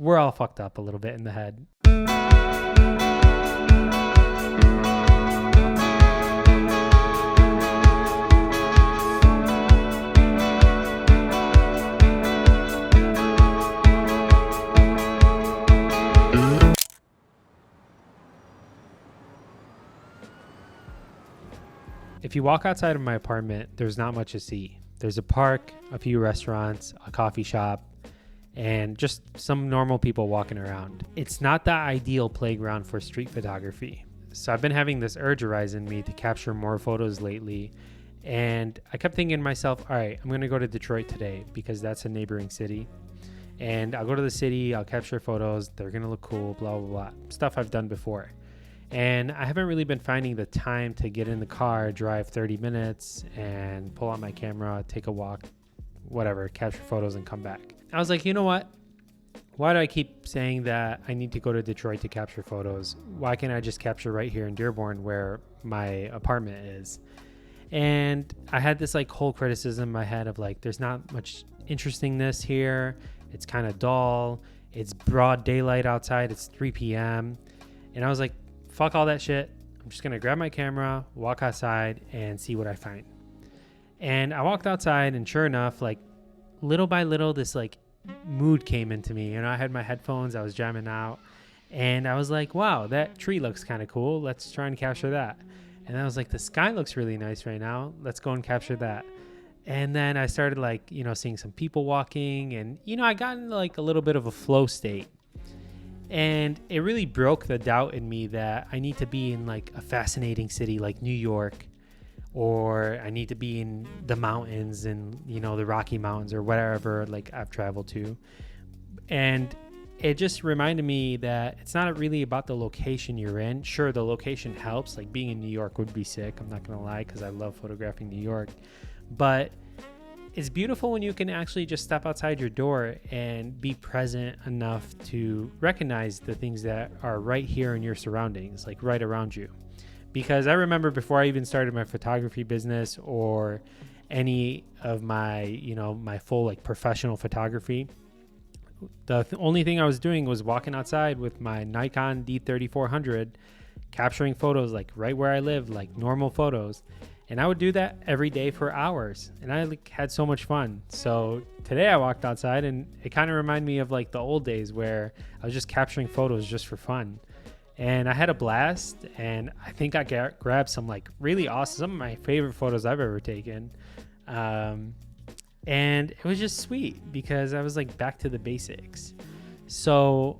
we're all fucked up a little bit in the head. If you walk outside of my apartment, there's not much to see. There's a park, a few restaurants, a coffee shop, and just some normal people walking around. It's not the ideal playground for street photography. So I've been having this urge arise in me to capture more photos lately. And I kept thinking to myself, all right, I'm going to go to Detroit today because that's a neighboring city. And I'll go to the city, I'll capture photos. They're going to look cool, blah, blah, blah. Stuff I've done before. And I haven't really been finding the time to get in the car, drive 30 minutes and pull out my camera, take a walk, whatever, capture photos and come back. I was like, you know what? Why do I keep saying that I need to go to Detroit to capture photos? Why can't I just capture right here in Dearborn where my apartment is? And I had this like whole criticism in my head of like, there's not much interestingness here. It's kind of dull. It's broad daylight outside. It's 3 p.m. And I was like, fuck all that shit. I'm just going to grab my camera, walk outside and see what I find. And I walked outside and sure enough, like little by little, this like mood came into me. I had my headphones, I was jamming out and I was like, wow, that tree looks kind of cool. Let's try and capture that. And I was like, the sky looks really nice right now. Let's go and capture that. And then I started like, seeing some people walking and, I got into like a little bit of a flow state. And it really broke the doubt in me that I need to be in like a fascinating city like New York, or I need to be in the mountains and, the Rocky Mountains or whatever like I've traveled to. And it just reminded me that it's not really about the location you're in. Sure, the location helps. Like being in New York would be sick. I'm not going to lie because I love photographing New York. But it's beautiful when you can actually just step outside your door and be present enough to recognize the things that are right here in your surroundings, like right around you. Because I remember before I even started my photography business or any of my, my full like professional photography, the only thing I was doing was walking outside with my Nikon D3400, capturing photos like right where I live, like normal photos. And I would do that every day for hours. And I had so much fun. So today I walked outside and it kind of reminded me of like the old days where I was just capturing photos just for fun. And I had a blast. And I think I grabbed some like really awesome, some of my favorite photos I've ever taken. And it was just sweet because I was like back to the basics. So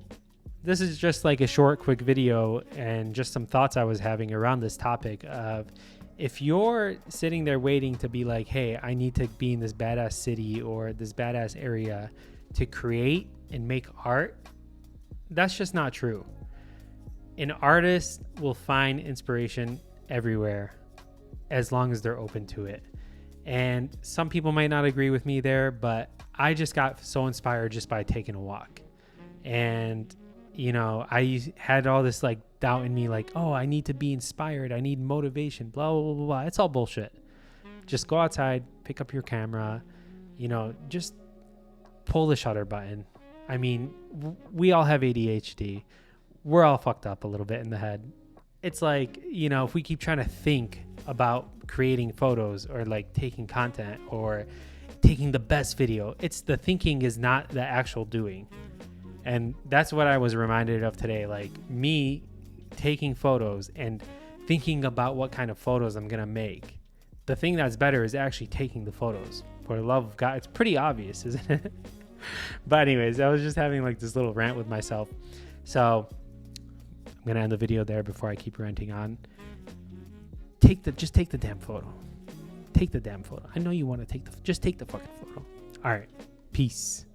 this is just like a short, quick video and just some thoughts I was having around this topic of, if you're sitting there waiting to be like, hey, I need to be in this badass city or this badass area to create and make art, that's just not true. An artist will find inspiration everywhere as long as they're open to it. And some people might not agree with me there, but I just got so inspired just by taking a walk. And, I had all this like doubt in me, like, oh, I need to be inspired. I need motivation, blah, blah, blah, blah. It's all bullshit. Just go outside, pick up your camera, just pull the shutter button. I mean, we all have ADHD. We're all fucked up a little bit in the head. It's like, if we keep trying to think about creating photos or like taking content or taking the best video, it's the thinking is not the actual doing. And that's what I was reminded of today. Like me taking photos and thinking about what kind of photos I'm going to make. The thing that's better is actually taking the photos. For the love of God, it's pretty obvious, isn't it? But anyways, I was just having like this little rant with myself. So I'm going to end the video there before I keep ranting on. Just take the damn photo. Take the damn photo. I know you want to just take the fucking photo. All right. Peace.